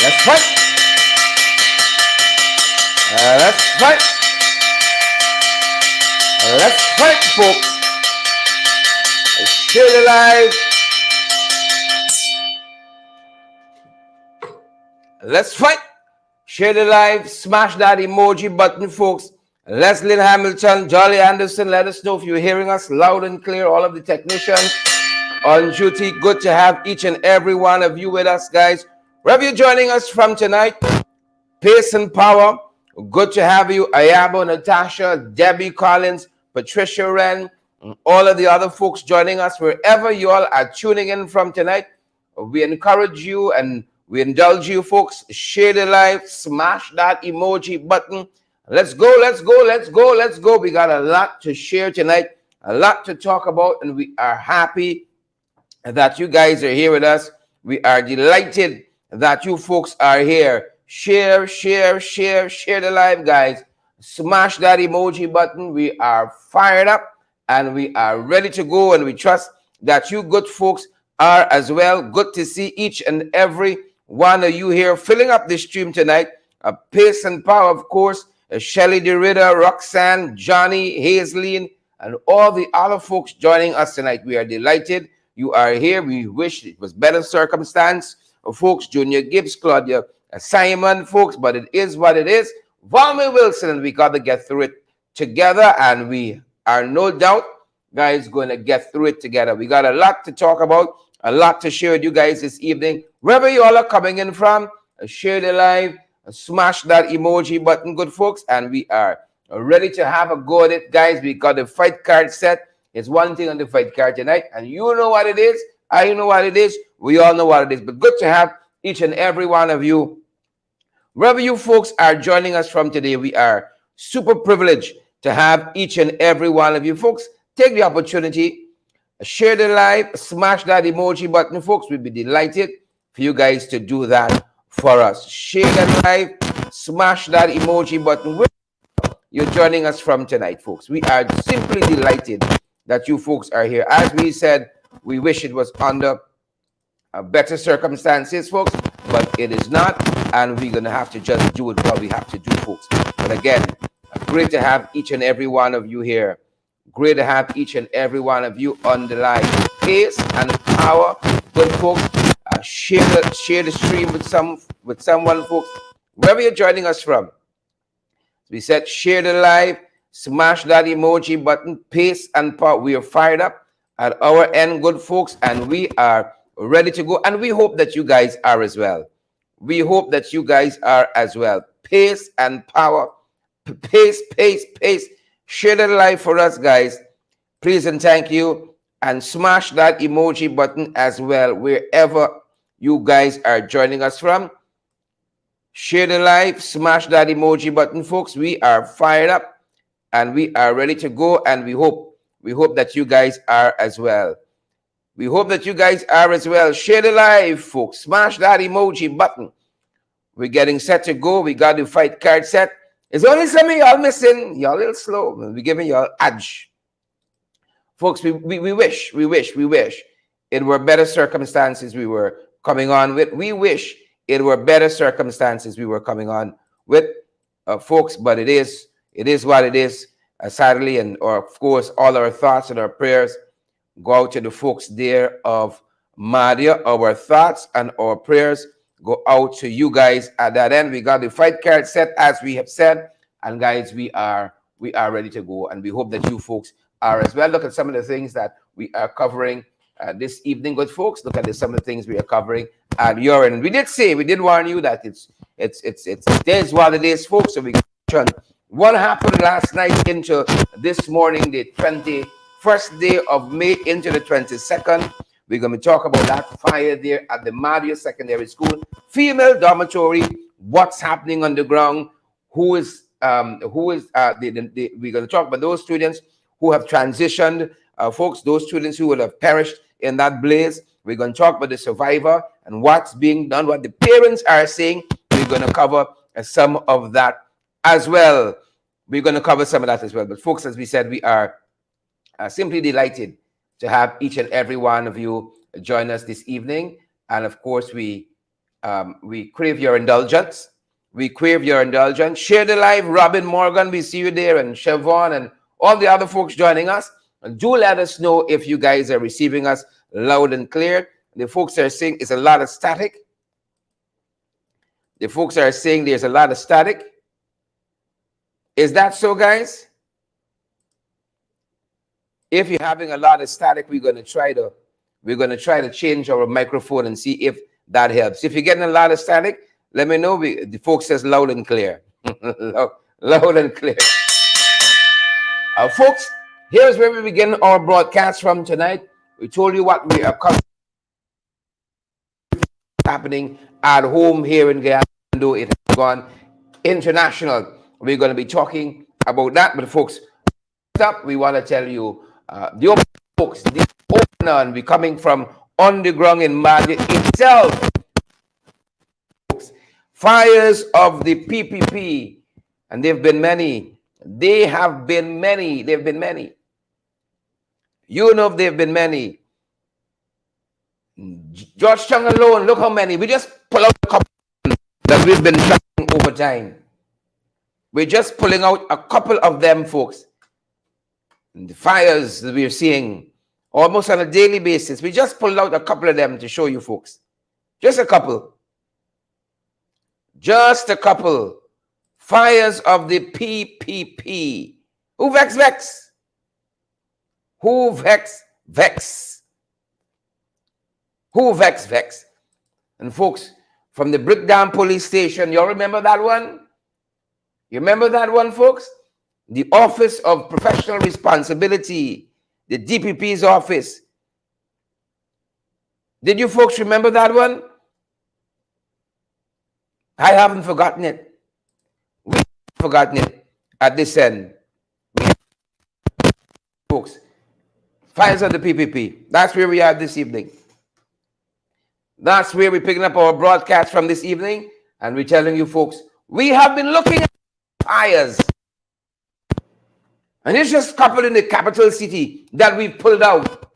Let's fight. Let's fight. Let's fight, folks. Share the live. Let's fight. Share the live. Smash that emoji button, folks. Leslie Hamilton, Jolly Anderson, let us know if you're hearing us loud and clear. All of the technicians on duty. Good to have each and every one of you with us, guys. Wherever you're joining us from tonight, Pace and Power. Good to have you. Ayabo, Natasha, Debbie Collins, Patricia Wren, and all of the other folks joining us. Wherever you all are tuning in from tonight, we encourage you and we indulge you, folks. Share the live, smash that emoji button. Let's go, let's go, let's go, let's go. We got a lot to share tonight, a lot to talk about, and we are happy that you guys are here with us. We are delighted that you folks are here. Share, share, share, share the live, guys. Smash that emoji button. We are fired up and we are ready to go, and we trust that you good folks are as well. Good to see each and every one of you here filling up the stream tonight. Pace and Power, of course. Shelly DeRitter, Roxanne, Johnny, Hazeline, and all the other folks joining us tonight. We are delighted you are here. We wish it was better circumstance, folks. Junior Gibbs, Claudia Simon, folks, but it is what it is. Valmy Wilson, and we got to get through it together, and we are no doubt, guys, going to get through it together. We got a lot to talk about, a lot to share with you guys this evening. Wherever you all are coming in from, share the live, smash that emoji button, good folks, and we are ready to have a go at it, guys. We got the fight card set. It's one thing on the fight card tonight, and you know what it is. I know what it is. We all know what it is. But good to have each and every one of you. Wherever you folks are joining us from today, we are super privileged to have each and every one of you folks. Take the opportunity, share the live, smash that emoji button, folks. We'd be delighted for you guys to do that for us. Share that live, smash that emoji button. Where you're joining us from tonight, folks. We are simply delighted that you folks are here. As we said, we wish it was under better circumstances, folks, but it is not, and we're gonna have to just do what we have to do, folks. But again, great to have each and every one of you here. Great to have each and every one of you on the live. Pace and Power, good folks. Share the stream with someone, folks. Wherever you're joining us from, we said share the live, smash that emoji button. Pace and Power. We are fired up at our end, good folks, and we are ready to go, and we hope that you guys are as well. We hope that you guys are as well. Pace and Power. Pace, pace, pace. Share the live for us, guys. Please and thank you. And smash that emoji button as well, wherever you guys are joining us from. Share the live, smash that emoji button, folks. We are fired up and we are ready to go, and we hope that you guys are as well. We hope that you guys are as well. Share the live, folks. Smash that emoji button. We're getting set to go. We got the fight card set. It's only some of y'all missing. Y'all a little slow. We're giving y'all edge. Folks, we wish it were better circumstances we were coming on with. We wish it were better circumstances we were coming on with, folks, but it is what it is, sadly. And of course, all our thoughts and our prayers go out to the folks there of Mahdia. Our thoughts and our prayers go out to you guys at that end. We got the fight card set, as we have said, and guys, we are ready to go, and we hope that you folks are as well. Look at some of the things that we are covering this evening, good folks. Look at some of the things we are covering at your end. And we did warn you that it is what it is, folks. So we got what happened last night into this morning, the 21st day of May into the 22nd. We're going to talk about that fire there at the Mahdia Secondary School, female dormitory. What's happening on the ground? We're going to talk about those students who have transitioned, folks, those students who would have perished in that blaze. We're going to talk about the survivor and what's being done, what the parents are saying. We're going to cover some of that as well. We're going to cover some of that as well. But folks, as we said, we are simply delighted to have each and every one of you join us this evening. And of course, we We crave your indulgence. We crave your indulgence. Share the live. Robin Morgan, we see you there, and Siobhan and all the other folks joining us. And do let us know if you guys are receiving us loud and clear. The folks are saying it's a lot of static. The folks are saying there's a lot of static. Is that so, guys? If you're having a lot of static, we're going to try to change our microphone and see if that helps. If you're getting a lot of static, let me know. The folks says loud and clear. Loud and clear. Folks, here's where we begin our broadcast from tonight. We told you what we are happening at home here in Guyana, though it has gone international. We're going to be talking about that. But folks, up, we want to tell you the open folks, the opener, and we're coming from underground in Mahdia itself. Fires of the PPP, and they've been many. They have been many. They've been many. You know, they've been many. Georgetown alone, look how many. We just pull out a couple that we've been tracking over time. We're just pulling out a couple of them, folks. And the fires that we're seeing almost on a daily basis. We just pulled out a couple of them to show you, folks. Just a couple. Just a couple. Fires of the PPP. Who vex? Who vex? Who vex? And folks, from the Brickdam police station, y'all remember that one? You remember that one, folks? The Office of Professional Responsibility, the DPP's office. Did you folks remember that one? I haven't forgotten it. We haven't forgotten it at this end. Folks, fires of the PPP. That's where we are this evening. That's where we're picking up our broadcast from this evening. And we're telling you folks, we have been looking at fires. And it's just a couple in the capital city that we've pulled out.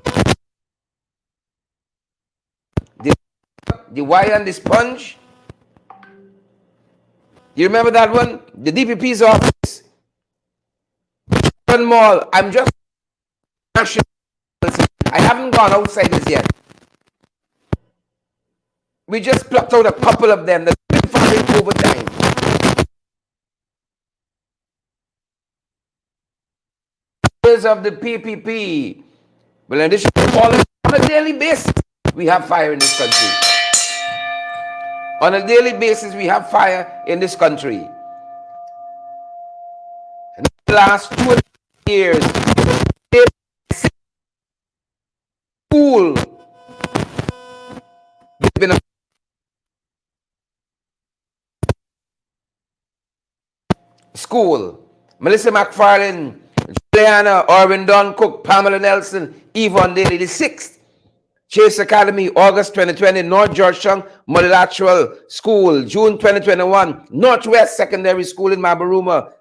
The wire and the sponge. You remember that one? The DPP's office. One mall. I'm just... I haven't gone outside this yet. We just plucked out a couple of them that have been firing over time. Of the PPP. Well, in addition to all, on a daily basis, we have fire in this country. On a daily basis, we have fire in this country. In the last 2 years, school, there's been a school. Melissa McFarlane, Juliana, Orvin Don Cook, Pamela Nelson, Yvonne Daly, the 6th Chase Academy, August 2020, North Georgetown Multilateral School, June 2021, Northwest Secondary School in Mabaruma,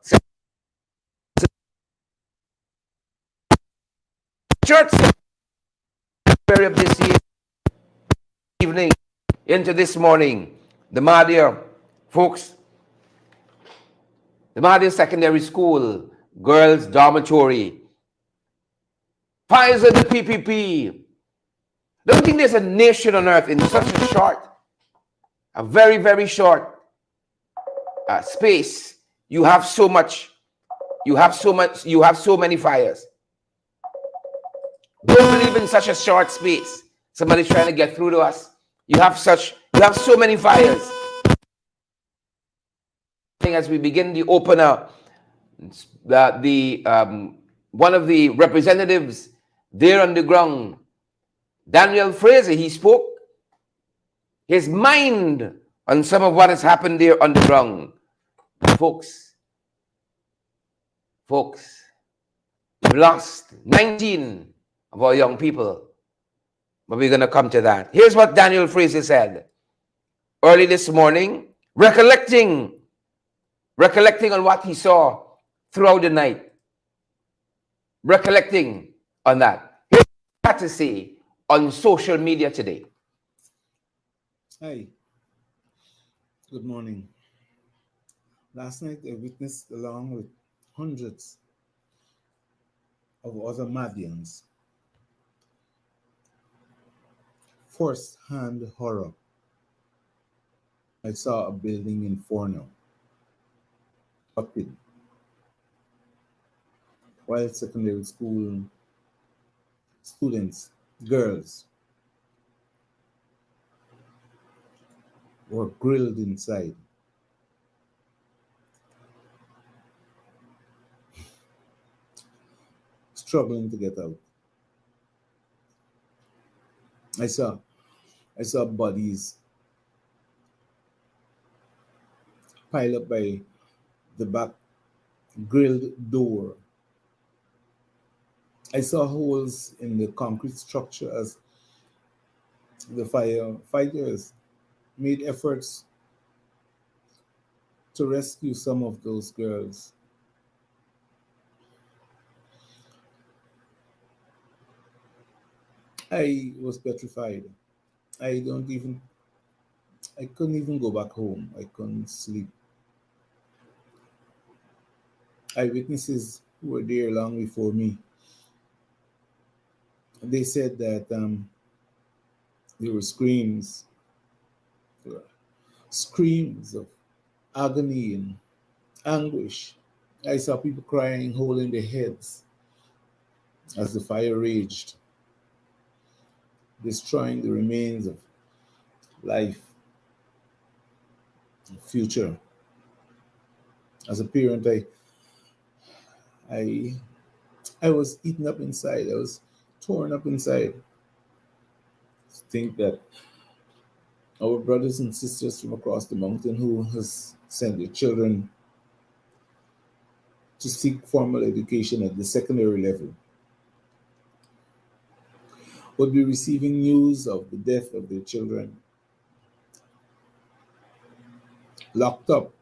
Church of this year, evening into this morning, the Mahdia folks, the Mahdia Secondary School, girls' dormitory. Fires of the PPP. Don't think there's a nation on earth in such a short, a very, very short space. You have so much. You have so many fires. Don't believe in such a short space. Somebody's trying to get through to us. You have so many fires. As we begin the opener, one of the representatives there on the ground, Daniel Fraser, he spoke his mind on some of what has happened there on the ground. Folks, we've lost 19 of our young people, but we're going to come to that. Here's what Daniel Fraser said early this morning, recollecting on what he saw throughout the night, recollecting on that. Here's what he had to say on social media today. Hey, Good morning. Last night I witnessed, along with hundreds of other Mahdians, first-hand horror. I saw a building in Forno, erupted, while secondary school students, girls, were grilled inside, struggling to get out. I saw I saw bodies piled up by the back grilled door. I saw holes in the concrete structure as the firefighters made efforts to rescue some of those girls. I was petrified. I don't even I couldn't even go back home. I couldn't sleep. Eyewitnesses who were there long before me, they said that there were there were screams of agony and anguish. I saw people crying, holding their heads as the fire raged, destroying the remains of life and future. As a parent, I I was eaten up inside. I was torn up inside. To think that our brothers and sisters from across the mountain who has sent their children to seek formal education at the secondary level would be receiving news of the death of their children, locked up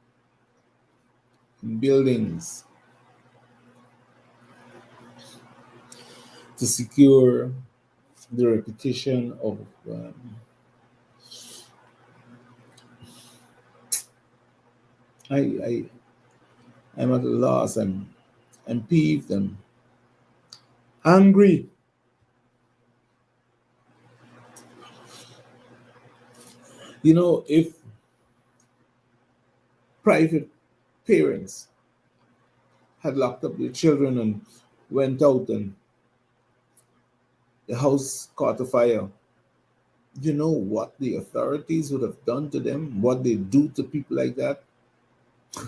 in buildings to secure the reputation of. I, I I'm at a loss. I'm peeved. I'm angry. If private parents had locked up their children and went out and the house caught a fire, you know what the authorities would have done to them, what they do to people like that.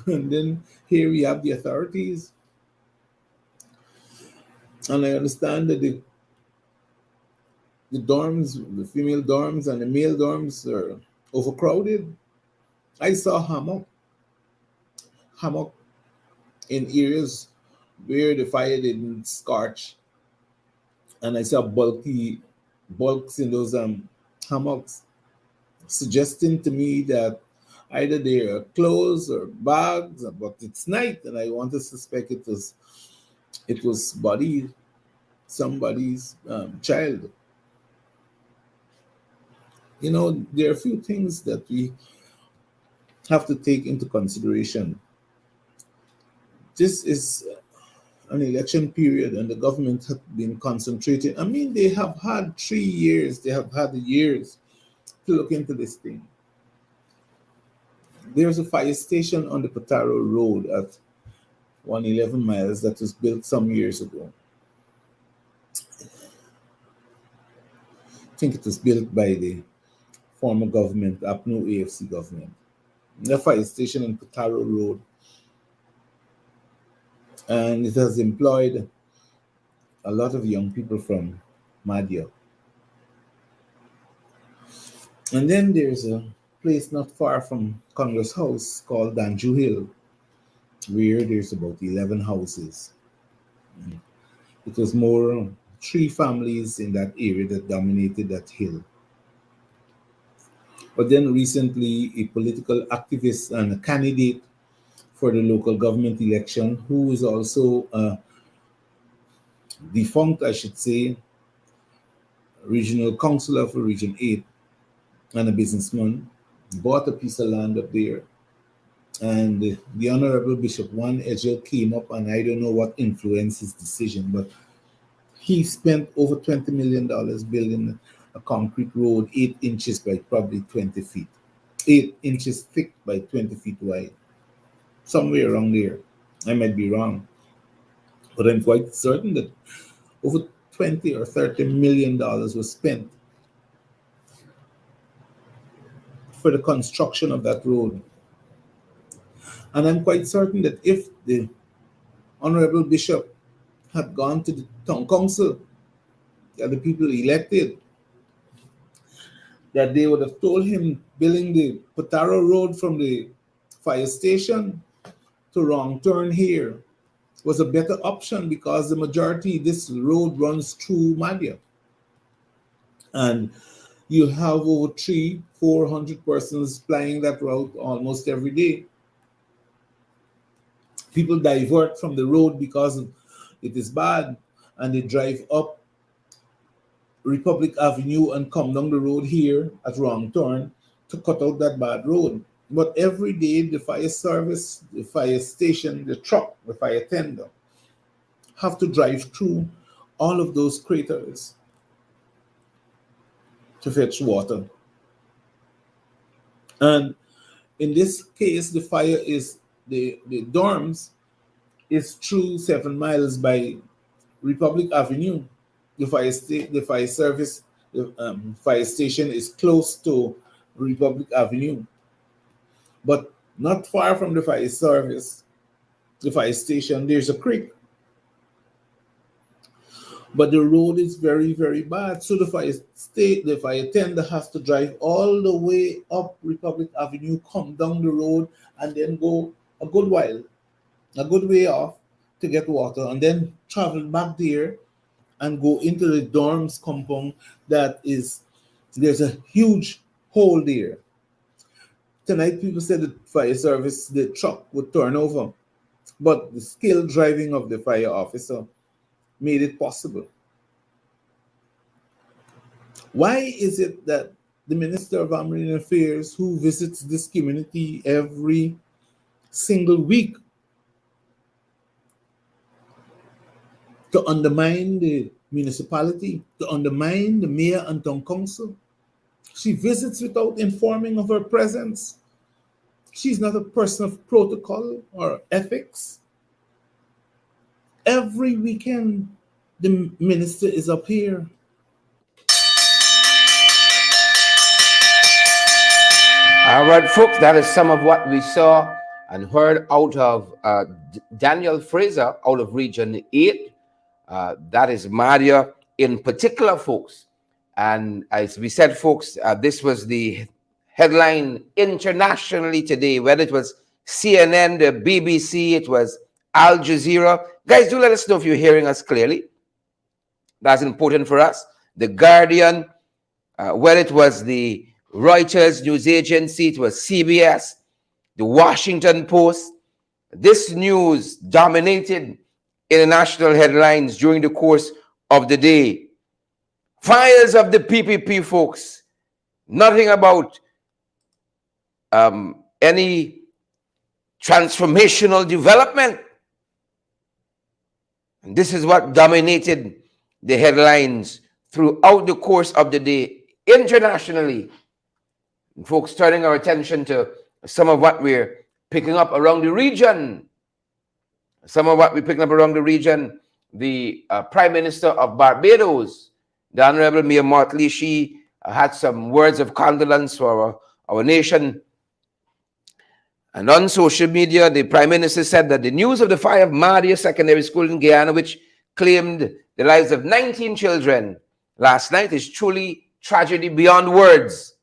And then here we have the authorities. And I understand that the dorms, the female dorms and the male dorms are overcrowded. I saw hammock in areas where the fire didn't scorch, and I saw bulks in those hammocks, suggesting to me that either they are clothes or bags, but it's night, and I want to suspect it was somebody's child. There are a few things that we have to take into consideration. This is an election period, and the government have been concentrating. I mean, they have had 3 years, they have had years to look into this thing. There's a fire station on the Potaro Road at 111 miles that was built some years ago. I think it was built by the former government, APNU AFC government. The fire station on Potaro Road, and it has employed a lot of young people from Mahdia. And then there's a place not far from Congress House called Danju Hill, where there's about 11 houses. It was more three families in that area that dominated that hill. But then recently, a political activist and a candidate for the local government election, who is also defunct, I should say, regional councillor for Region 8 and a businessman, bought a piece of land up there. And the Honorable Bishop One Edgel came up, and I don't know what influenced his decision, but he spent over $20 million building a concrete road 8 inches by probably 20 feet, 8 inches thick by 20 feet wide, somewhere around there. I might be wrong, but I'm quite certain that over 20 or $30 million was spent for the construction of that road. And I'm quite certain that if the Honorable Bishop had gone to the town council, that the people elected, that they would have told him building the Potaro Road from the fire station to Wrong Turn here was a better option, because the majority, this road runs through Mahdia. And you have over 400 persons flying that route almost every day. People divert from the road because it is bad, and they drive up Republic Avenue and come down the road here at Wrong Turn to cut out that bad road. But every day, the fire service, the fire station, the truck, the fire tender have to drive through all of those craters to fetch water. And in this case, the fire is the dorms is through 7 miles by Republic Avenue. The fire service, the fire station is close to Republic Avenue, but not far from the fire service, the fire station, there's a creek. But the road is very, very bad. So the fire tender has to drive all the way up Republic Avenue, come down the road, and then go a good way off to get water, and then travel back there and go into the dorms compound. There's a huge hole there. Tonight, people said the fire service, the truck would turn over, but the skilled driving of the fire officer made it possible. Why is it that the Minister of Marine Affairs, who visits this community every single week to undermine the municipality, to undermine the mayor and town council, she visits without informing of her presence? She's not a person of protocol or ethics. Every weekend, the minister is up here. All right, folks, that is some of what we saw and heard out of Daniel Fraser out of Region 8. That is Mahdia in particular, folks. And as we said, folks, this was the headline internationally today, whether it was CNN, the BBC, it was Al Jazeera. Guys, do let us know if you're hearing us clearly. That's important for us. The Guardian, whether it was the Reuters news agency, it was CBS, the Washington Post. This news dominated international headlines during the course of the day. Fires of the PPP, folks. Nothing about any transformational development. And this is what dominated the headlines throughout the course of the day internationally. And folks, turning our attention to some of what we're picking up around the region. The Prime Minister of Barbados, the Honorable Mia Mottley, she had some words of condolence for our nation. And on social media, the Prime Minister said that the news of the fire of Mahdia Secondary School in Guyana, which claimed the lives of 19 children last night, is truly tragedy beyond words.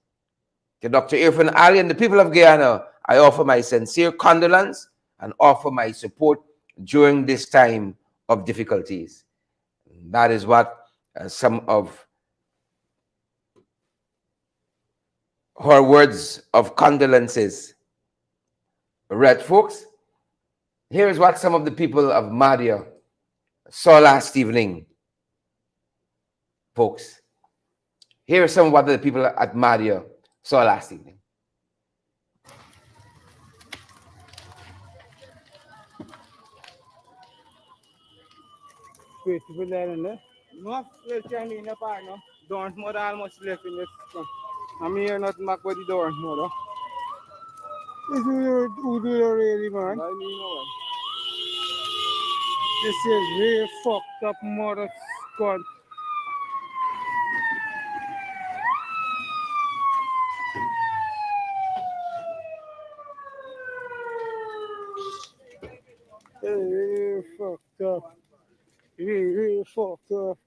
To Dr. Irfan Ali and the people of Guyana, I offer my sincere condolence and offer my support during this time of difficulties. That is what some of her words of condolences read, folks. Here is what some of the people of Mahdia saw last evening, folks. Here is some of what the people at Mahdia saw last evening. people there, no? No, still trying in the park, no? Don't more almost left in the system. I'm here not back with the door, no? This is who do you really, man? I mean, no one. This is real fucked up mother squad. Real fucked up. Real fucked up.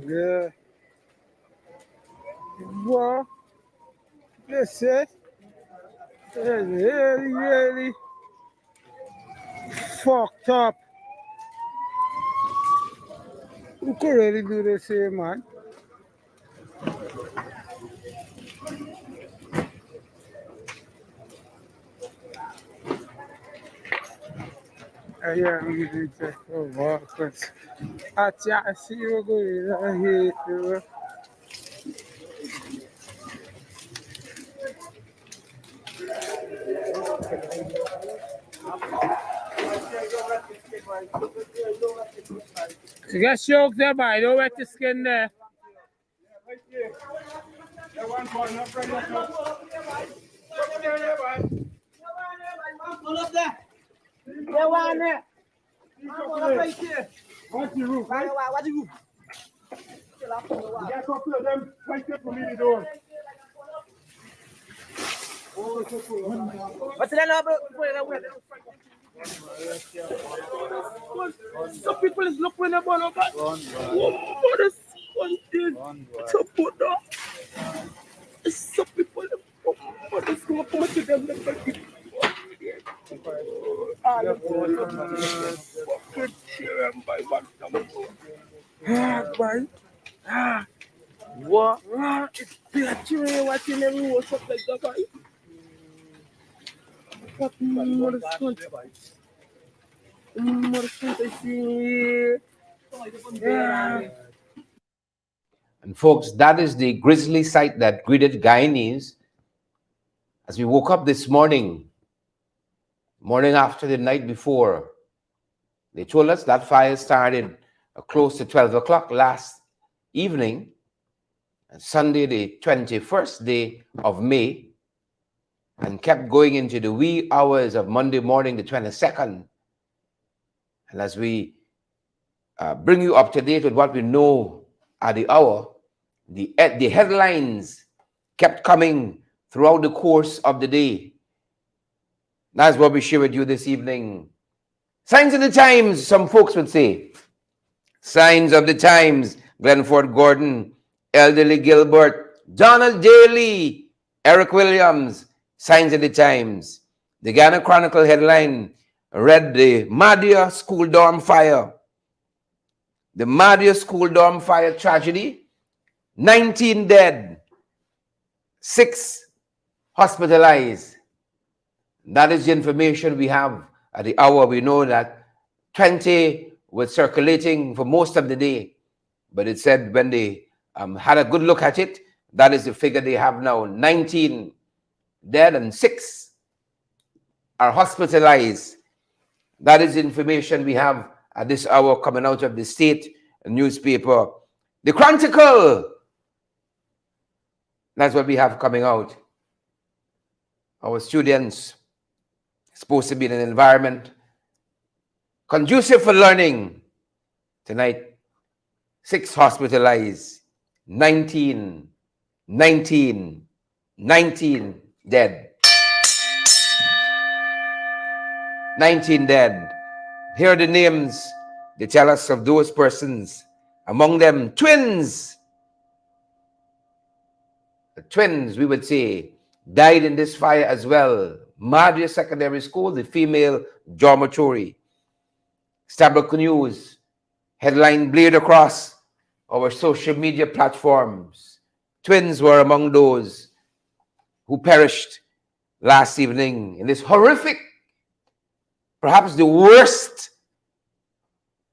Yeah. Well, this is really, really fucked up. Who could really do this here, man? Yeah, I'm going to check for workers. I see you going here. You get choked there, boy. Don't wet the skin there. Pull up there. There one there. What's the roof? What's the roof? You got a couple of them right there for me to do. What's the name, bro? Some people is looking at one of us. What is something to put up? Some people what is going to put them in the what? It's better watching every what's up like that, guy. What is I see? Yeah. And folks, that is the grisly sight that greeted Guyanese as we woke up this morning after the night before. They told us that fire started close to 12 o'clock last evening, and Sunday, the 21st day of May, and kept going into the wee hours of Monday morning, the 22nd. And as we bring you up to date with what we know at the hour, the headlines kept coming throughout the course of the day. That's what we share with you this evening. Signs of the times, some folks would say. Signs of the times, Glenford Gordon, Elderly Gilbert, Donald Daly, Eric Williams, signs of the times. The Ghana Chronicle headline read the Mahdia school dorm fire. The Mahdia school dorm fire tragedy, 19 dead, 6 hospitalized. That is the information we have at the hour. We know that 20 were circulating for most of the day, but it said when they had a good look at it, that is the figure they have now. 19 dead and 6 are hospitalized. That is the information we have at this hour coming out of the state newspaper. The Chronicle, that's what we have coming out. Our students supposed to be in an environment conducive for learning. Tonight, 6 hospitalized, 19 dead. 19 dead. Here are the names they tell us of those persons. Among them, twins. The twins, we would say, died in this fire as well. Mahdia Secondary School, the female dormitory. Stabrook News, headline blared across our social media platforms. Twins were among those who perished last evening in this horrific, perhaps the worst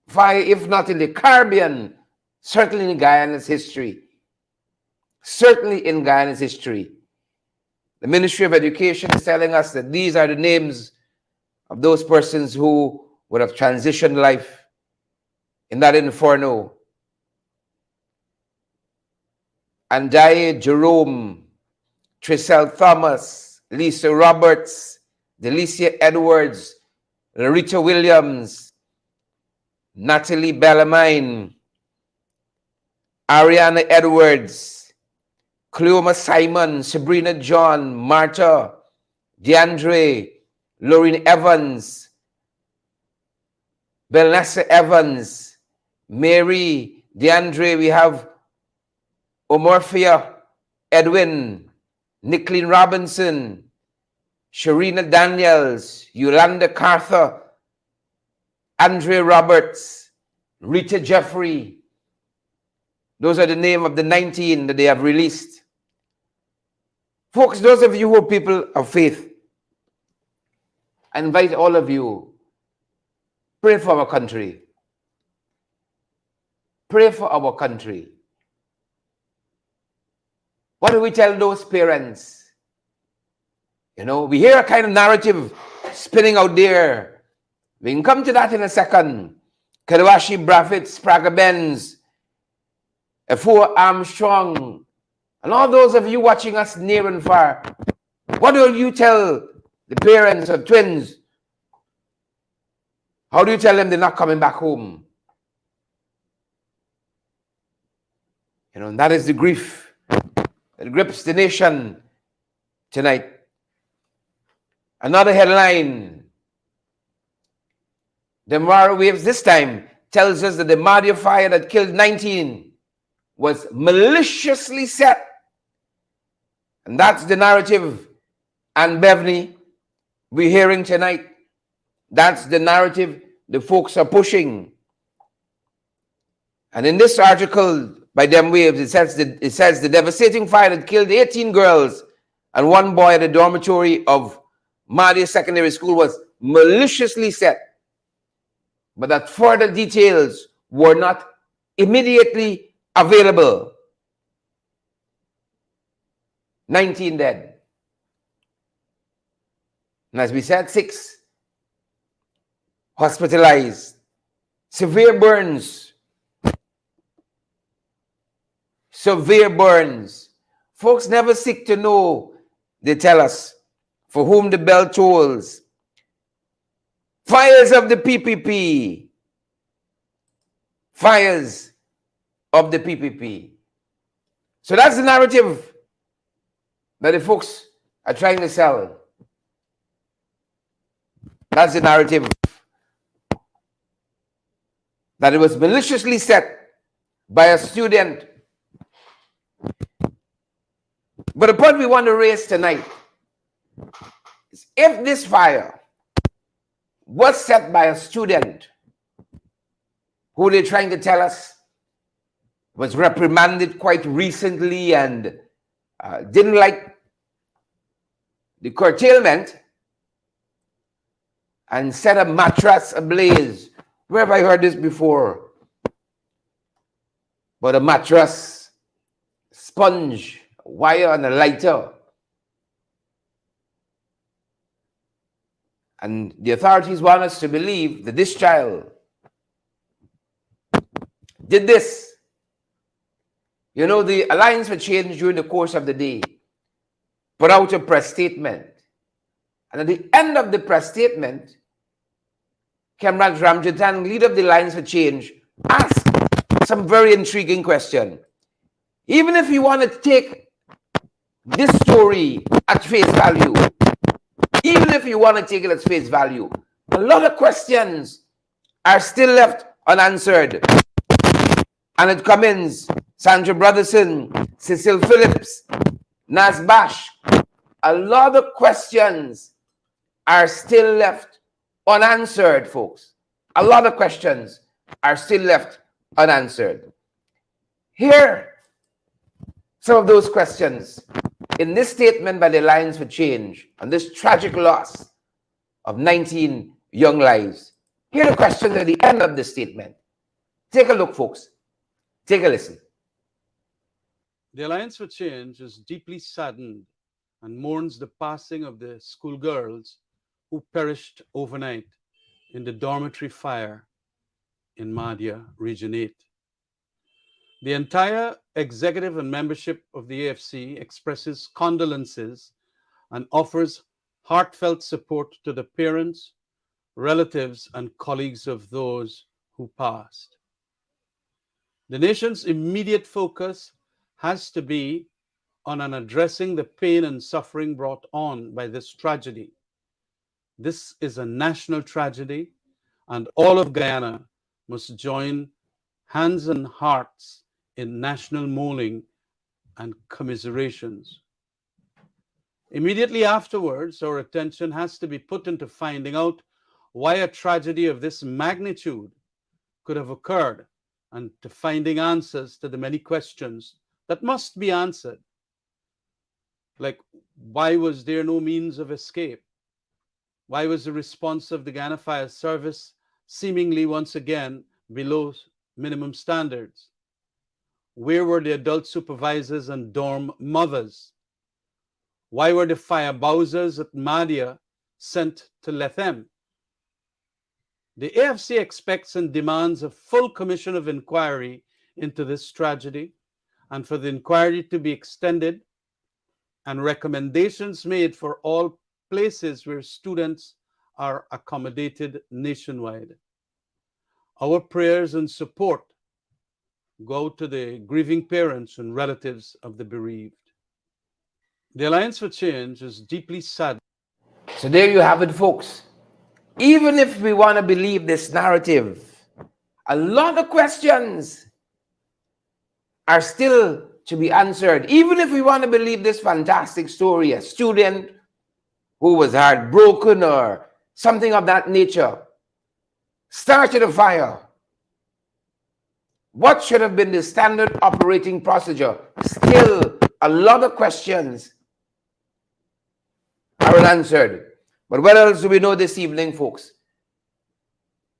fire, if not in the Caribbean, certainly in Guyana's history. Certainly in Guyana's history. The Ministry of Education is telling us that these are the names of those persons who would have transitioned life in that inferno. Andaye Jerome, Trissel Thomas, Lisa Roberts, Delicia Edwards, Larita Williams, Natalie Bellarmine, Ariana Edwards, Cleoma Simon, Sabrina John, Marta, DeAndre, Lorraine Evans, Belnessa Evans, Mary, DeAndre, we have Omorphia, Edwin, Nicklin Robinson, Sharina Daniels, Yolanda Carther, Andre Roberts, Rita Jeffrey. Those are the name of the 19 that they have released. Folks, those of you who are people of faith, I invite all of you, pray for our country. Pray for our country. What do we tell those parents? You know, we hear a kind of narrative spinning out there. We can come to that in a second. Kadawashi, Braffett, Sprague Benz, Afua Armstrong, and all those of you watching us near and far. What do you tell the parents of twins? How do you tell them they're not coming back home? You know, and that is the grief that grips the nation tonight. Another headline. The Mara Waves this time tells us that the Mahdia fire that killed 19 was maliciously set. And that's the narrative, and Bevney, we're hearing tonight. That's the narrative the folks are pushing. And in this article by Them Waves, it says the devastating fire that killed 18 girls and one boy at a dormitory of Mahdia Secondary School was maliciously set, but that further details were not immediately available. 19 dead. And as we said, 6 hospitalized. Severe burns. Severe burns. Folks never seek to know, they tell us, for whom the bell tolls. Fires of the PPP. Fires of the PPP. So that's the narrative that the folks are trying to sell. That's the narrative. That it was maliciously set by a student. But the point we want to raise tonight is, if this fire was set by a student who they're trying to tell us was reprimanded quite recently and didn't like the curtailment and set a mattress ablaze. Where have I heard this before? But a mattress, sponge, wire, and a lighter. And the authorities want us to believe that this child did this. You know, the Alliance for Change during the course of the day put out a press statement. And at the end of the press statement, Kemraj Ramjatan, leader of the Alliance for Change, asked some very intriguing question. Even if you want to take this story at face value, even if you want to take it at face value, a lot of questions are still left unanswered. And it Cummins, Sandra Brotherson, Cecil Phillips, Nas Bash, a lot of questions are still left unanswered, folks. A lot of questions are still left unanswered. Here, some of those questions in this statement by the Alliance for Change on this tragic loss of 19 young lives. Here are the questions at the end of the statement. Take a look, folks. Take a listen. The Alliance for Change is deeply saddened and mourns the passing of the schoolgirls who perished overnight in the dormitory fire in Mahdia, Region 8. The entire executive and membership of the AFC expresses condolences and offers heartfelt support to the parents, relatives, and colleagues of those who passed. The nation's immediate focus has to be on addressing the pain and suffering brought on by this tragedy. This is a national tragedy, and all of Guyana must join hands and hearts in national mourning and commiserations. Immediately afterwards, our attention has to be put into finding out why a tragedy of this magnitude could have occurred and to finding answers to the many questions that must be answered. Like, why was there no means of escape? Why was the response of the Guyana Fire Service seemingly once again below minimum standards? Where were the adult supervisors and dorm mothers? Why were the fire bowsers at Mahdia sent to Lethem? The AFC expects and demands a full commission of inquiry into this tragedy and for the inquiry to be extended and recommendations made for all places where students are accommodated nationwide. Our prayers and support go to the grieving parents and relatives of the bereaved. The Alliance for Change is deeply saddened. So there you have it, folks. Even if we want to believe this narrative, a lot of questions are still to be answered. Even if we want to believe this fantastic story, a student who was heartbroken or something of that nature started a fire. What should have been the standard operating procedure? Still, a lot of questions are unanswered. But what else do we know this evening, folks?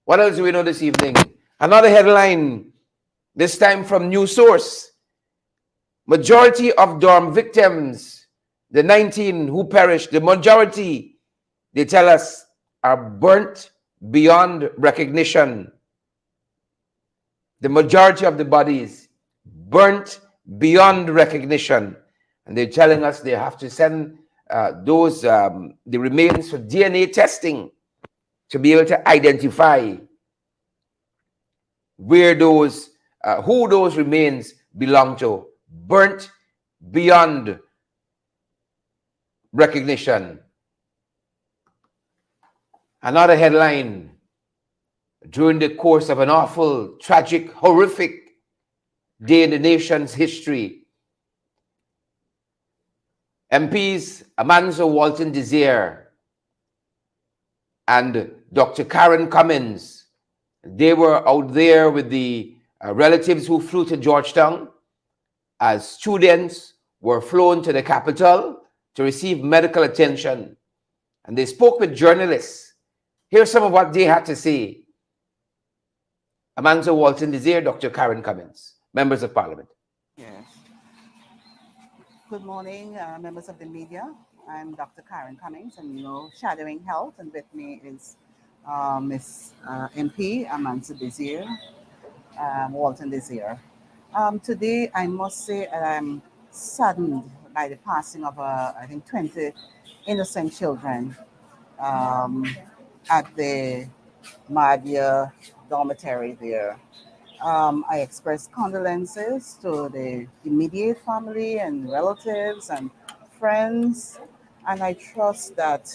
What else do we know this evening? Another headline, this time from News Source. Majority of dorm victims, the 19 who perished, the majority, they tell us, are burnt beyond recognition. The majority of the bodies burnt beyond recognition. And they're telling us they have to send the remains for DNA testing to be able to identify where those, who those remains belong to. Burnt beyond recognition. Another headline, during the course of an awful, tragic, horrific day in the nation's history, MPs Amanzo Walton Desir and Dr. Karen Cummins, they were out there with the relatives who flew to Georgetown as students were flown to the capital to receive medical attention. And they spoke with journalists. Here's some of what they had to say. Amanzo Walton Desir, Dr. Karen Cummins, members of Parliament. Yes. Good morning, members of the media. I'm Dr. Karen Cummings, and shadowing health, and with me is Miss MP Amanzo Desir, Walton Desir. Today, I must say I'm saddened by the passing of, I think, 20 innocent children at the Mahdia dormitory there. I express condolences to the immediate family and relatives and friends, and I trust that,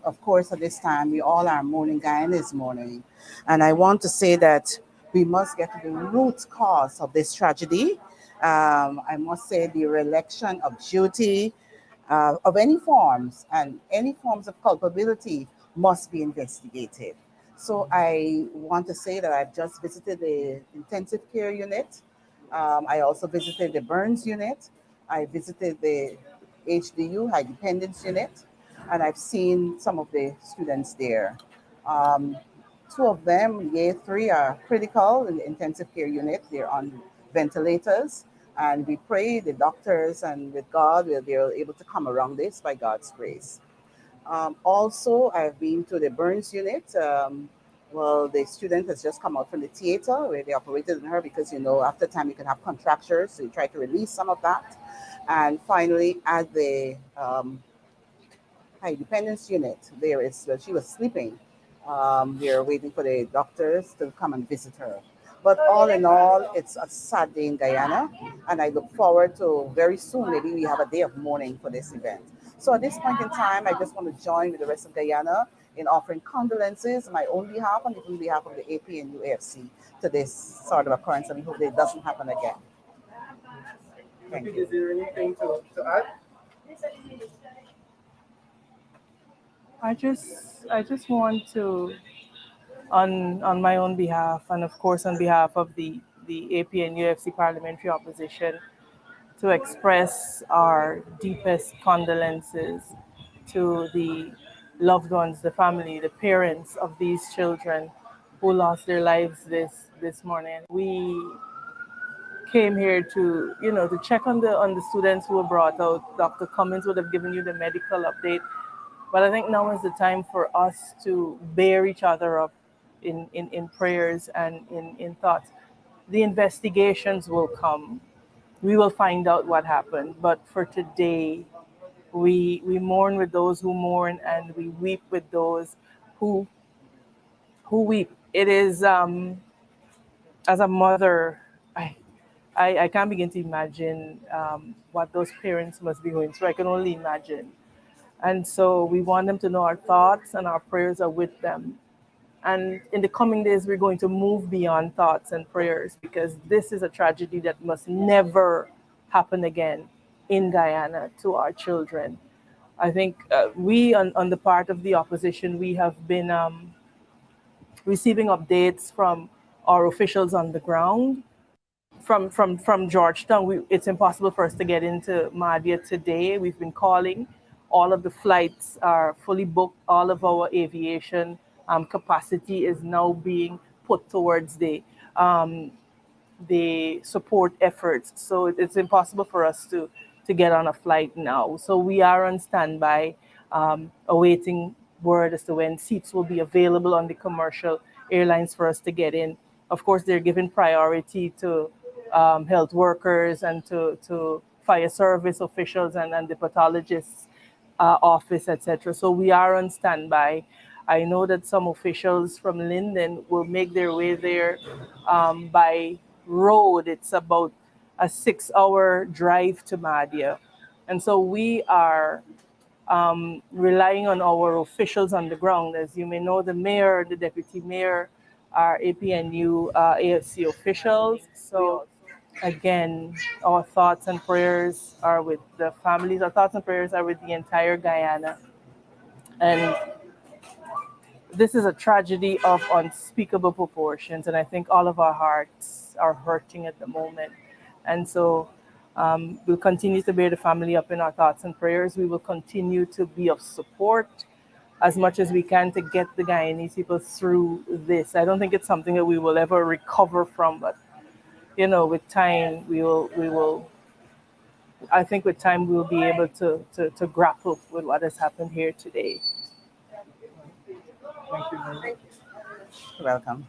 of course, at this time, we all are mourning. Guyana is mourning, and I want to say that we must get to the root cause of this tragedy. I must say the reelection of duty of any forms and any forms of culpability must be investigated. So I want to say that I've just visited the intensive care unit. I also visited the burns unit. I visited the HDU, high dependence unit, and I've seen some of the students there. Um, Two of them, year three, are critical in the intensive care unit. They're on ventilators, and we pray the doctors and with God, they're able to come around this by God's grace. Also, I've been to the burns unit. Well, the student has just come out from the theater where they operated on her because, after time you can have contractures, so you try to release some of that. And finally, at the high dependence unit, well, she was sleeping. They're waiting for the doctors to come and visit her. But all in all, it's a sad day in Guyana, and I look forward to very soon, maybe we have a day of mourning for this event. So at this point in time, I just want to join with the rest of Guyana in offering condolences on my own behalf and on behalf of the AP and UAFC to this sort of occurrence, and we hope that it doesn't happen again. Thank you. Is there anything to add? I just want to, on my own behalf, and of course on behalf of the AP and UFC parliamentary opposition, to express our deepest condolences to the loved ones, the family, the parents of these children who lost their lives this morning. We came here to check on the students who were brought out. Dr. Cummins would have given you the medical update, but I think now is the time for us to bear each other up in prayers and in thoughts. The investigations will come. We will find out what happened. But for today, we mourn with those who mourn, and we weep with those who weep. It is as a mother, I can't begin to imagine what those parents must be going through. I can only imagine. And so we want them to know our thoughts and our prayers are with them. And in the coming days, we're going to move beyond thoughts and prayers, because this is a tragedy that must never happen again in Guyana to our children. I think we, on the part of the opposition, we have been receiving updates from our officials on the ground. From Georgetown, it's impossible for us to get into Mahdia today. We've been calling. All of the flights are fully booked. All of our aviation capacity is now being put towards the support efforts. So it's impossible for us to get on a flight now. So we are on standby, awaiting word as to when seats will be available on the commercial airlines for us to get in. Of course, they're giving priority to health workers and to fire service officials and the pathologists office, etc. So we are on standby. I know that some officials from Linden will make their way there by road. It's about a 6-hour drive to Mahdia. And so we are relying on our officials on the ground. As you may know, the mayor, the deputy mayor are APNU AFC officials. So again, our thoughts and prayers are with the families. Our thoughts and prayers are with the entire Guyana. And this is a tragedy of unspeakable proportions. And I think all of our hearts are hurting at the moment. And so we'll continue to bear the family up in our thoughts and prayers. We will continue to be of support as much as we can to get the Guyanese people through this. I don't think it's something that we will ever recover from, but with time, I think with time we'll be able to grapple with what has happened here today. Thank you very much. You're welcome.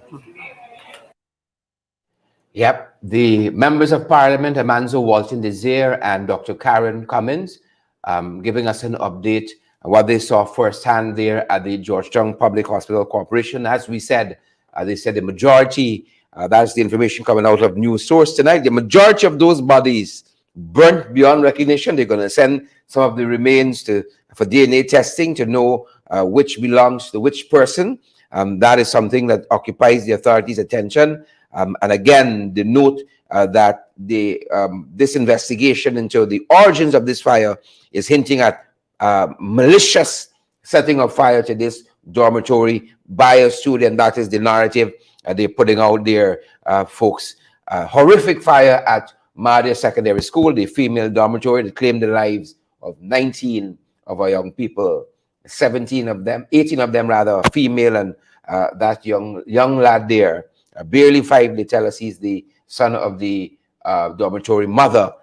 Yep, the members of Parliament, Amanzo Walton Desir and Dr. Karen Cummins, giving us an update on what they saw firsthand there at the Georgetown Public Hospital Corporation. As we said, they said the majority, that's the information coming out of news source tonight, the majority of those bodies burnt beyond recognition. They're going to send some of the remains for DNA testing to know which belongs to which person. That is something that occupies the authorities' attention. And again, the note that this investigation into the origins of this fire is hinting at malicious setting of fire to this dormitory by a student. That is the narrative they're putting out there, folks. Horrific fire at Mahdia Secondary School, the female dormitory, that claimed the lives of 19 of our young people. 17 of them, 18 of them rather, female, and that young lad there, barely 5, they tell us he's the son of the dormitory mother,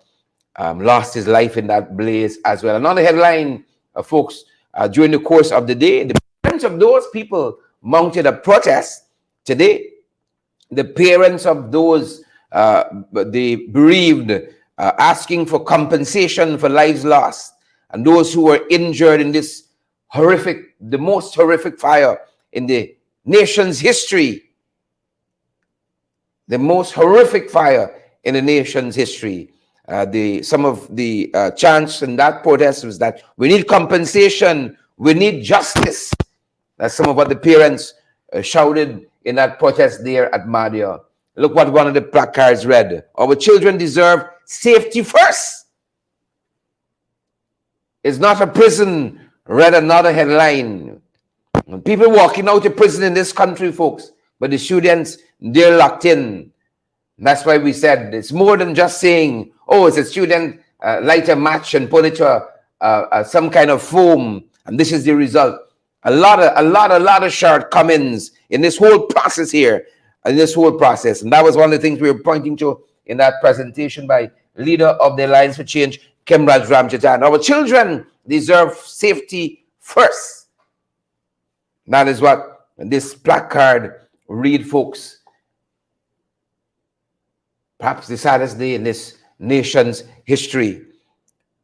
lost his life in that blaze as well. Another headline, folks, during the course of the day, the parents of those people mounted a protest today. The parents of those, the bereaved, asking for compensation for lives lost, and those who were injured in this horrific, the most horrific fire in the nation's history. The most horrific fire in the nation's history. Some of the chants in that protest was that we need compensation, we need justice. That's some of what the parents shouted in that protest there at Mahdia. Look what one of the placards read: our children deserve safety first. It's not a prison, read another headline. People walking out of prison in this country, folks, but the students, they're locked in. That's why we said it's more than just saying, oh, it's a student, light a match and put it to some kind of foam, and this is the result. A lot of shortcomings in this whole process here, and that was one of the things we were pointing to in that presentation by leader of the Alliance for Change, Kimraj Ramchadan. Our children deserve safety first. That is what this placard read, folks. Perhaps the saddest day in this nation's history.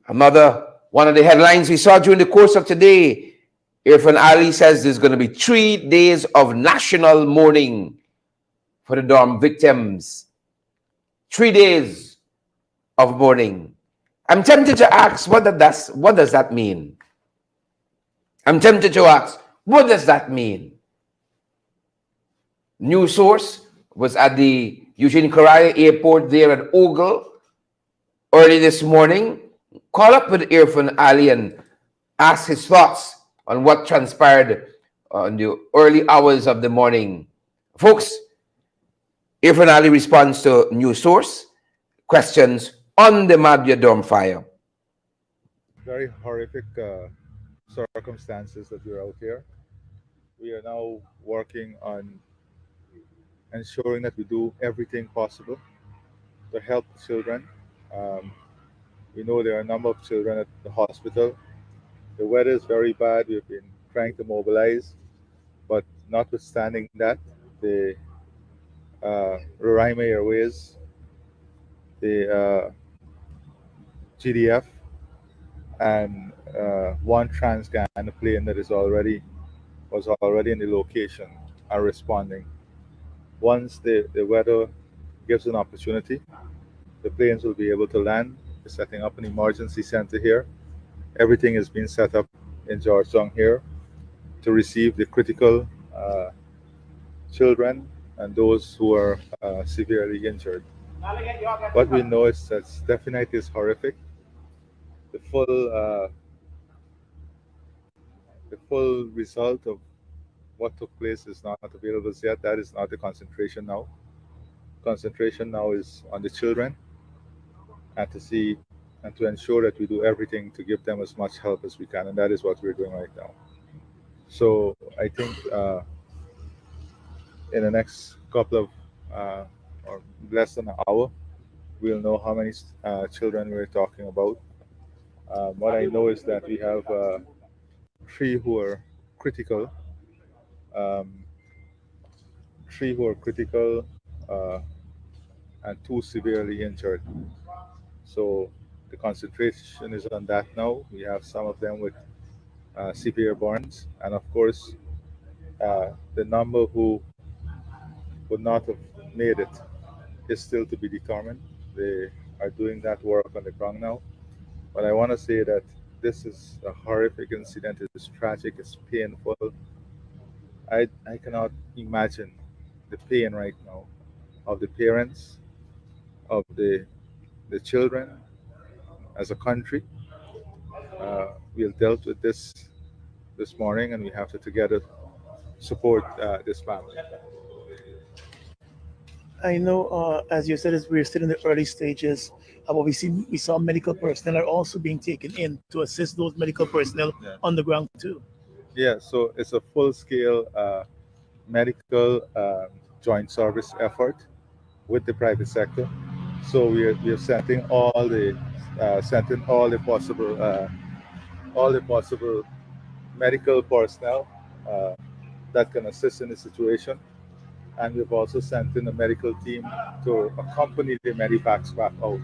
Another one of the headlines we saw during the course of today, Irfan Ali says there's going to be 3 days of national mourning for the dorm victims. 3 days of mourning. I'm tempted to ask, what does that mean? I'm tempted to ask, what does that mean? News source was at the Eugene Correa Airport there at Ogle early this morning. Call up with Irfan Ali and ask his thoughts on what transpired in the early hours of the morning. Folks, Irfan Ali responds to news source questions on the Mahdia dorm fire. Very horrific circumstances that we're out here. We are now working on ensuring that we do everything possible to help the children. We know there are a number of children at the hospital. The weather is very bad. We've been trying to mobilize, but notwithstanding that, the Roraima Airways, the GDF, and one Transcan plane that was already in the location are responding. Once the weather gives an opportunity, the planes will be able to land. We're setting up an emergency center here. Everything is being set up in Georgetown here to receive the critical children and those who are severely injured. What we know is that definitely is horrific. The full result of what took place is not available yet. That is not the concentration now. Concentration now is on the children and to see and to ensure that we do everything to give them as much help as we can, and that is what we're doing right now. So I think in the next couple of or less than an hour, we'll know how many children we're talking about. What I know is that we have 3 who are critical, um, 3 who are critical, and 2 severely injured. So the concentration is on that now. We have some of them with severe burns, and of course, the number who would not have made it is still to be determined. They are doing that work on the ground now. But I want to say that this is a horrific incident. It is tragic. It's painful. I cannot imagine the pain right now of the parents, of the children. As a country, we have dealt with this morning, and we have to together support this family. I know, as you said, we're still in the early stages. But we saw medical personnel are also being taken in to assist those medical personnel Yeah. on the ground too. Yeah, so it's a full-scale medical joint service effort with the private sector. So we are sending all the possible medical personnel uh, that can assist in the situation, and we've also sent in a medical team to accompany the medivacs back out.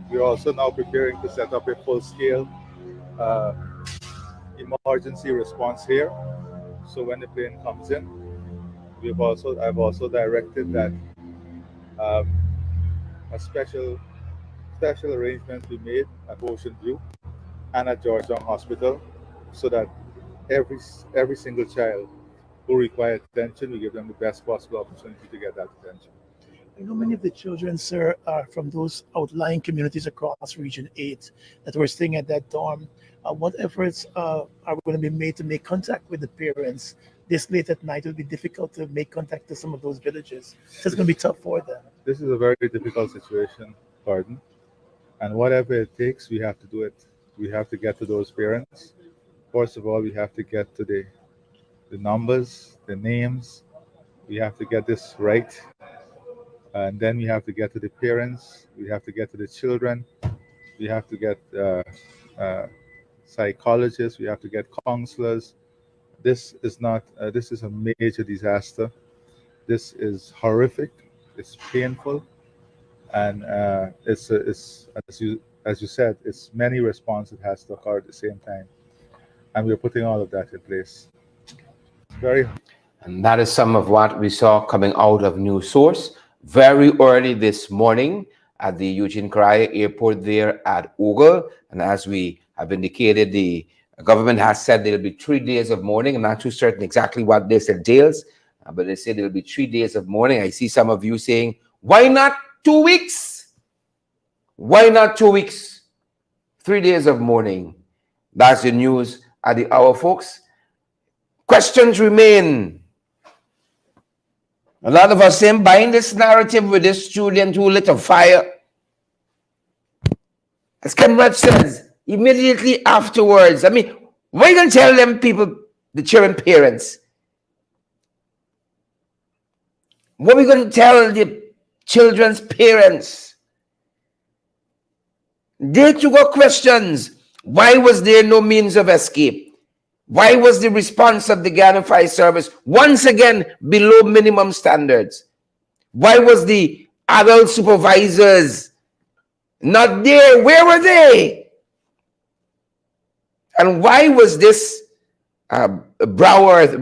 We're also now preparing to set up a full-scale uh, emergency response here. So when the plane comes in, I've also directed that um, a special arrangement be made at Ocean View and at Georgetown Hospital, so that every single child who requires attention, we give them the best possible opportunity to get that attention. I know many of the children, sir, are from those outlying communities across Region 8 that were staying at that dorm. What efforts are going to be made to make contact with the parents? This late at night, it will be difficult to make contact to some of those villages. So it's going to be tough for them. This is a very difficult situation, pardon, and whatever it takes, we have to do it. We have to get to those parents. First of all, we have to get to the numbers, the names. We have to get this right, and then we have to get to the parents. We have to get to the children. We have to get uh, psychologists. We have to get counselors. This is not. This is a major disaster. This is horrific. It's painful, and it's as you said, it's many responses that has to occur at the same time, and we're putting all of that in place. Very. And that is some of what we saw coming out of New Source very early this morning at the Eugene Caraya Airport there at Ogle. And as we have indicated, the government has said there'll be 3 days of mourning. I'm not too certain exactly what this entails, but they say there'll be 3 days of mourning. I see some of you saying, why not 2 weeks? Why not 2 weeks? 3 days of mourning. That's the news at the hour, folks. Questions remain. A lot of us saying, buying this narrative with this student who lit a fire. As Kemraj says, immediately afterwards, I mean, what are you going to tell them people, the children parents? What are we going to tell the children's parents? They too got questions. Why was there no means of escape? Why was the response of the Ghana Fire Service once again below minimum standards? Why was the adult supervisors not there? Where were they? And why was this browser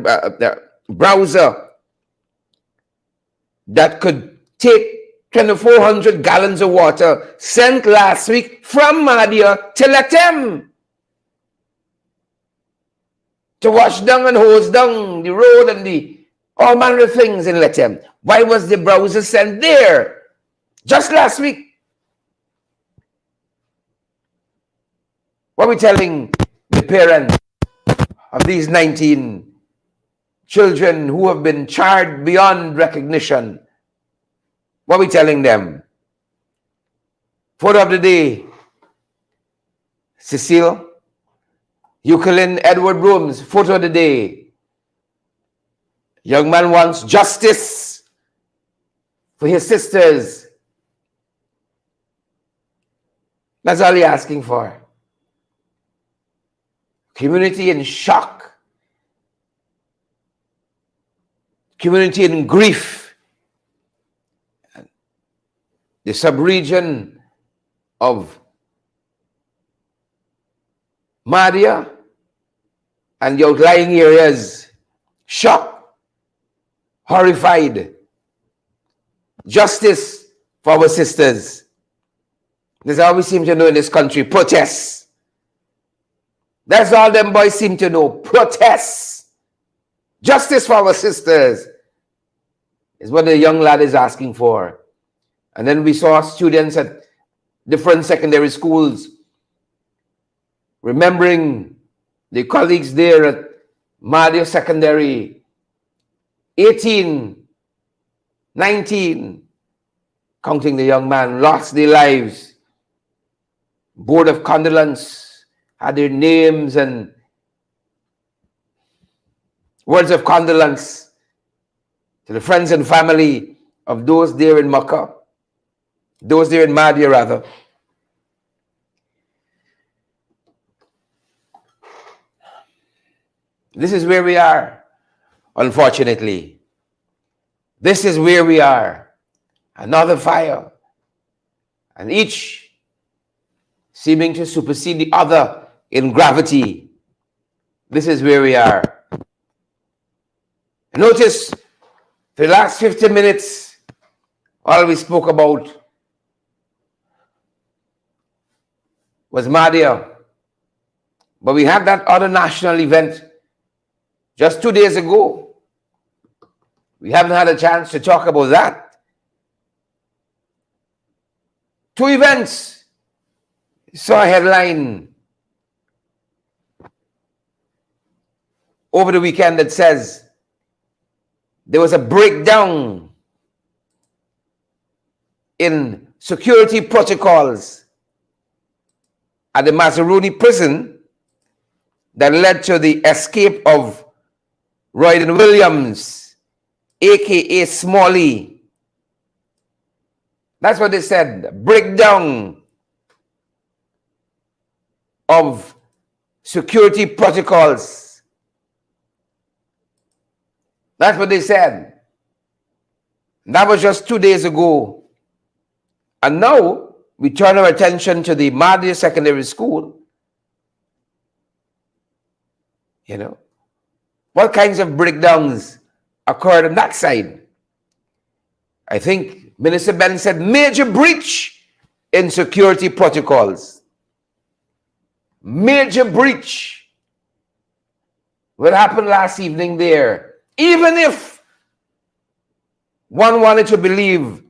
that could take 2,400 gallons of water sent last week from Mahdia to Latem to wash down and hose down the road and the all manner of things in Latem? Why was the browser sent there just last week? What are we telling the parents of these 19 children who have been charred beyond recognition? What are we telling them? Photo of the day, Cecile, Euclid Edward Brooms, photo of the day. Young man wants justice for his sisters. That's all he's asking for. Community in shock. Community in grief. The sub-region of Mahdia and the outlying areas, shocked, horrified. Justice for our sisters. That's all we seem to know in this country. Protests. That's all them boys seem to know. Protests. Justice for our sisters is what the young lad is asking for. And then we saw students at different secondary schools remembering the colleagues there at Mahdia Secondary 18, 19, counting the young man, lost their lives. Board of condolence had their names and words of condolence to the friends and family of those there in Makkah, those there in Mahdia rather. This is where we are, unfortunately. This is where we are. Another fire. And each seeming to supersede the other in gravity. This is where we are. Notice the last 50 minutes, all we spoke about was Mahdia. But we had that other national event just 2 days ago. We haven't had a chance to talk about that. 2 events. Saw a headline over the weekend that says there was a breakdown in security protocols at the Mazaruni prison that led to the escape of Royden Williams, aka Smalley. That's what they said. Breakdown of security protocols. That's what they said. That was just 2 days ago. And now we turn our attention to the Mahdia Secondary School. You know, what kinds of breakdowns occurred on that side? I think Minister Ben said major breach in security protocols. Major breach. What happened last evening there? Even if one wanted to believe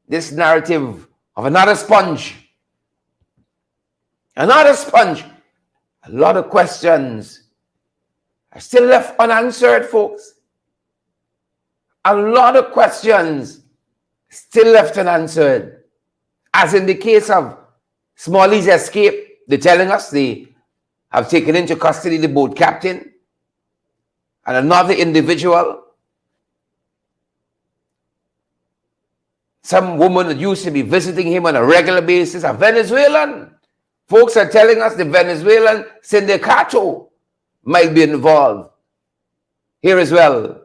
this narrative of another sponge, a lot of questions are still left unanswered, folks. A lot of questions still left unanswered. As in the case of Smalley's escape, they're telling us they have taken into custody the boat captain and another individual. Some woman that used to be visiting him on a regular basis, a Venezuelan. Folks are telling us the Venezuelan sindicato might be involved here as well.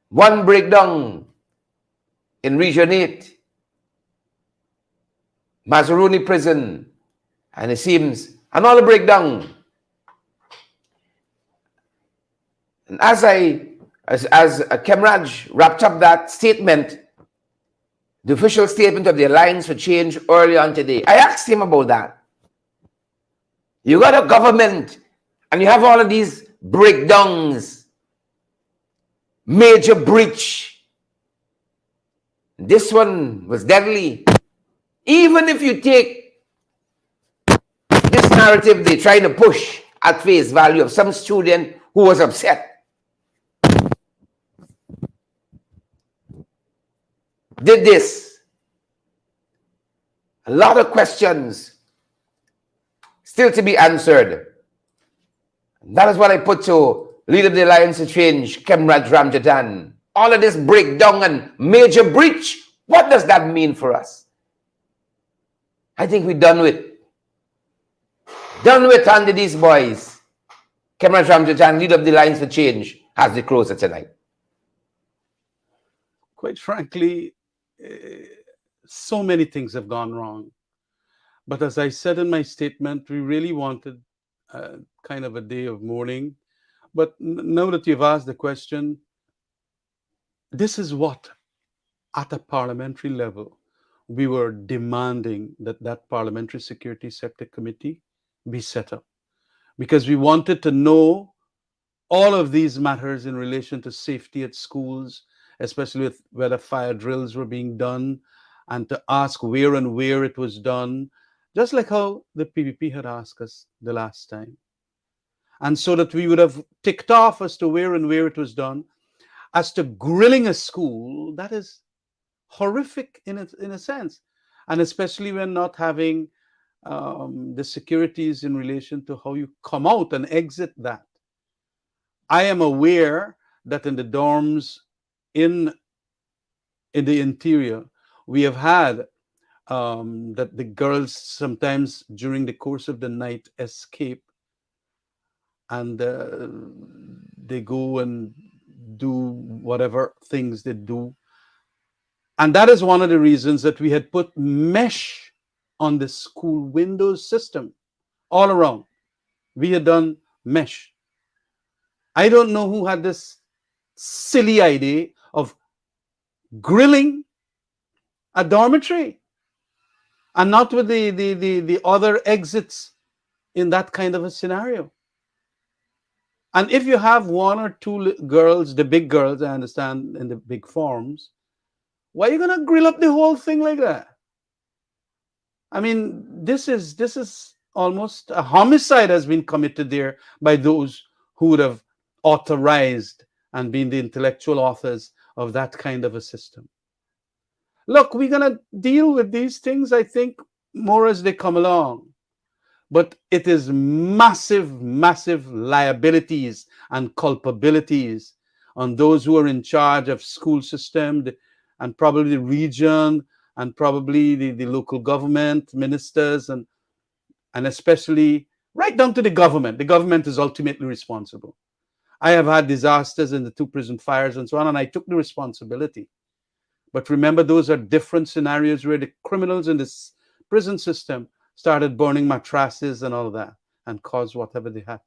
One breakdown in Region 8, Mazaruni prison, and it seems another breakdown. And as Kemraj wrapped up that statement, the official statement of the Alliance for Change earlier on today, I asked him about that. You got a government and you have all of these breakdowns, major breach. This one was deadly. Even if you take this narrative they're trying to push at face value of some student who was upset, did this. A lot of questions still to be answered. That is what I put to leader of the Alliance to Change, Kemraj Ramjatan. All of this breakdown and major breach, what does that mean for us? I think we're done with. Done with under these boys. Kemraj Ramjatan, leader of the Alliance for Change, has the closer tonight. Quite frankly, so many things have gone wrong. But as I said in my statement, we really wanted kind of a day of mourning. But now that you've asked the question, this is what, at a parliamentary level, we were demanding that Parliamentary Security Sector Committee be set up. Because we wanted to know all of these matters in relation to safety at schools, especially with whether fire drills were being done, and to ask where and where it was done, just like how the PPP had asked us the last time. and so that we would have ticked off as to where and where it was done. As to grilling a school, that is horrific in a sense, and especially when not having the securities in relation to how you come out and exit that. I am aware that in the dorms in the interior, we have had that the girls sometimes during the course of the night escape, and they go and do whatever things they do. And that is one of the reasons that we had put mesh on the school windows system all around. We had done mesh. I don't know who had this silly idea of grilling a dormitory and not with the other exits in that kind of a scenario. And if you have one or two girls, the big girls, I understand, in the big forms, why are you going to grill up the whole thing like that? I mean, this is almost a homicide has been committed there by those who would have authorized and been the intellectual authors of that kind of a system. Look, we're going to deal with these things, I think, more as they come along. But it is massive, massive liabilities and culpabilities on those who are in charge of school system and probably the region and probably the local government, ministers, and especially right down to the government. The government is ultimately responsible. I have had disasters in the 2 prison fires and so on, and I took the responsibility. But remember, those are different scenarios where the criminals in this prison system started burning mattresses and all of that and caused whatever they had.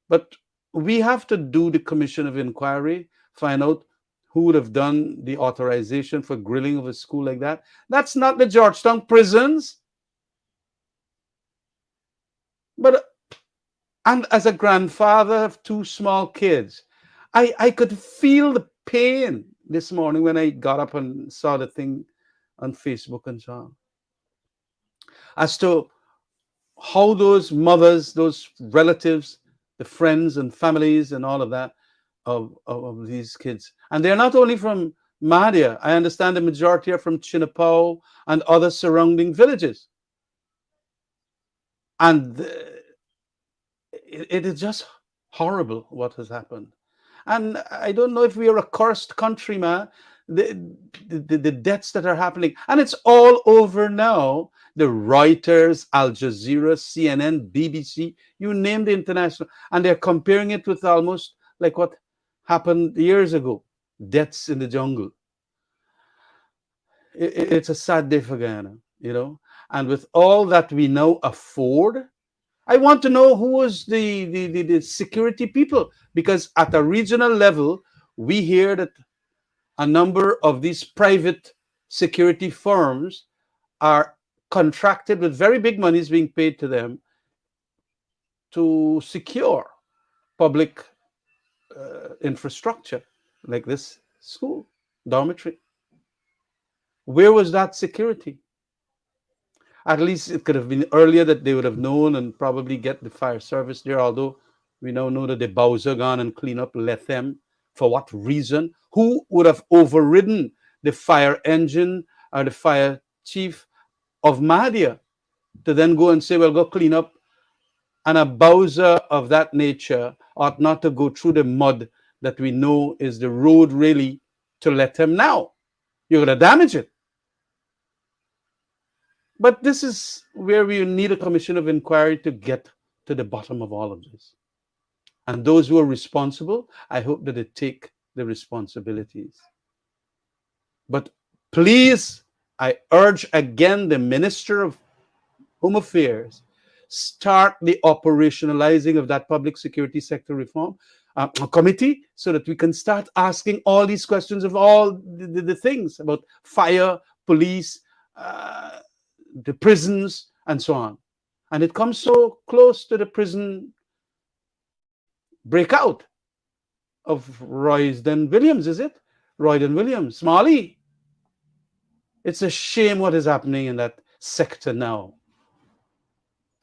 But we have to do the commission of inquiry, find out who would have done the authorization for grilling of a school like that. That's not the Georgetown prisons. But, and as a grandfather of 2 small kids, I could feel the pain this morning when I got up and saw the thing on Facebook and so on, as to how those mothers, those relatives, the friends and families and all of that of these kids. And they're not only from Mahdia. I understand the majority are from Chinapao and other surrounding villages. And it is just horrible what has happened. And I don't know if we are a cursed country, man. The deaths that are happening. And it's all over now. The Reuters, Al Jazeera, CNN, BBC, you name the international. And they're comparing it with almost like what happened years ago. Deaths in the jungle. It's a sad day for Guyana, you know. And with all that we now afford, I want to know who was the security people, because at a regional level, we hear that a number of these private security firms are contracted with very big monies being paid to them to secure public infrastructure like this school, dormitory. Where was that security? At least it could have been earlier that they would have known and probably get the fire service there, although we now know that the Bowser gone and clean up, let them. For what reason? Who would have overridden the fire engine or the fire chief of Mahdia to then go and say, well, go clean up? And a Bowser of that nature ought not to go through the mud that we know is the road really to let him now. You're going to damage it. But this is where we need a commission of inquiry to get to the bottom of all of this. And those who are responsible, I hope that they take the responsibilities. But please, I urge again the Minister of Home Affairs, start the operationalizing of that public security sector reform committee so that we can start asking all these questions of all the things about fire, police, the prisons, and so on. And it comes so close to the prison breakout of Royston Williams, is it? Royston Williams, Smalley. It's a shame what is happening in that sector now.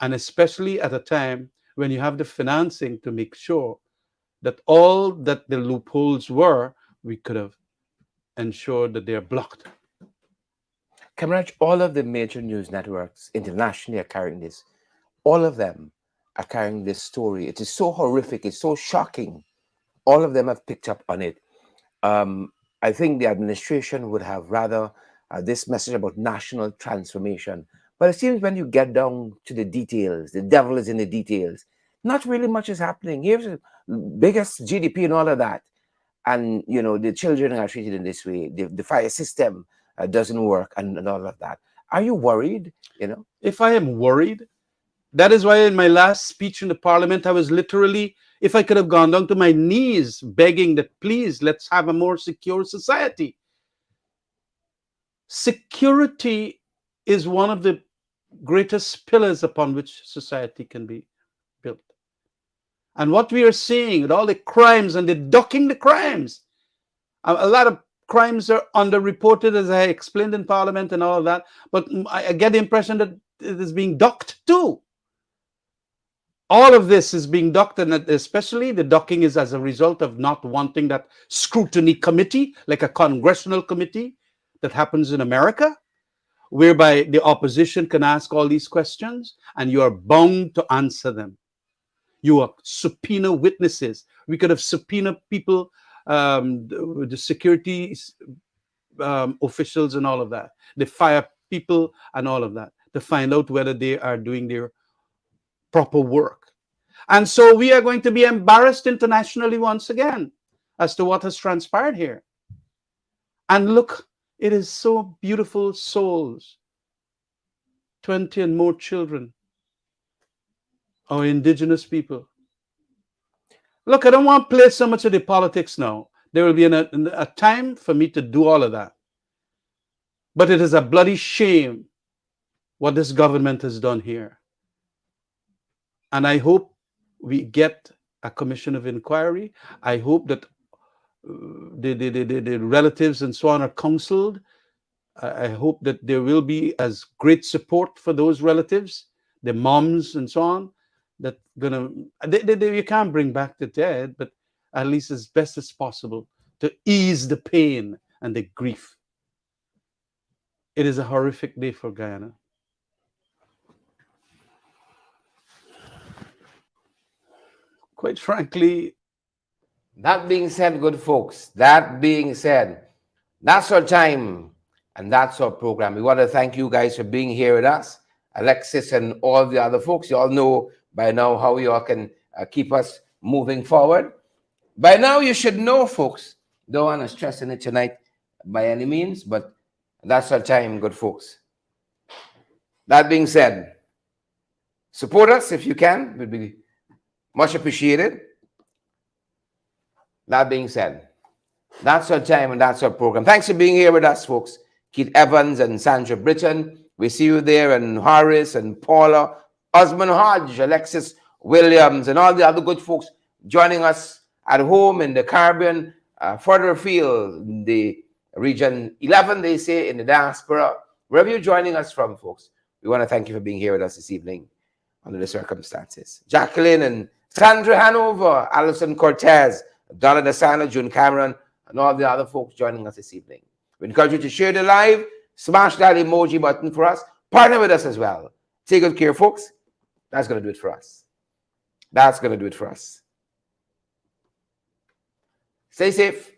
And especially at a time when you have the financing to make sure that all that the loopholes were, we could have ensured that they are blocked. Kamraj, all of the major news networks internationally are carrying this. All of them are carrying this story. It is so horrific. It's so shocking. All of them have picked up on it. I think the administration would have rather this message about national transformation. But it seems when you get down to the details, the devil is in the details. Not really much is happening. Here's the biggest GDP and all of that. And, you know, the children are treated in this way. The fire system doesn't work and all of that. Are you worried, you know? If I am worried, that is why in my last speech in the parliament, I was literally, if I could have gone down to my knees begging that, please, let's have a more secure society. Security is one of the greatest pillars upon which society can be built. And what we are seeing with all the crimes and the ducking the crimes, a lot of crimes are underreported, as I explained in Parliament and all of that, but I get the impression that it is being ducked too. All of this is being ducked, and especially the ducking is as a result of not wanting that scrutiny committee, like a congressional committee that happens in America, whereby the opposition can ask all these questions and you are bound to answer them. You are subpoena witnesses. We could have subpoenaed people, the security officials and all of that, the fire people and all of that, to find out whether they are doing their proper work. And so we are going to be embarrassed internationally once again as to what has transpired here. And look, it is so beautiful souls, 20 and more children, our indigenous people. Look, I don't want to play so much of the politics now. There will be a time for me to do all of that. But it is a bloody shame what this government has done here. And I hope we get a commission of inquiry. I hope that the relatives and so on are counseled. I hope that there will be as great support for those relatives, the moms and so on, that you can't bring back the dead, but at least as best as possible to ease the pain and the grief. It is a horrific day for Guyana. Quite frankly. That being said, good folks, that being said, that's our time and that's our program. We want to thank you guys for being here with us. Alexis and all the other folks, you all know by now how you all can keep us moving forward. By now, you should know, folks. Don't want to stress on it tonight by any means, but that's our time, good folks. That being said, support us if you can. It would be much appreciated. That being said, that's our time and that's our program. Thanks for being here with us, folks. Keith Evans and Sandra Britton. We see you there, and Horace and Paula, Osmond Hodge, Alexis Williams, and all the other good folks joining us at home in the Caribbean, further afield, in the region 11, they say, in the diaspora. Wherever you're joining us from, folks, we want to thank you for being here with us this evening under the circumstances. Jacqueline and Sandra Hanover, Alison Cortez, Donna DeSana, June Cameron, and all the other folks joining us this evening. We encourage you to share the live, smash that emoji button for us, partner with us as well. Take good care, folks. That's going to do it for us. That's going to do it for us. Stay safe.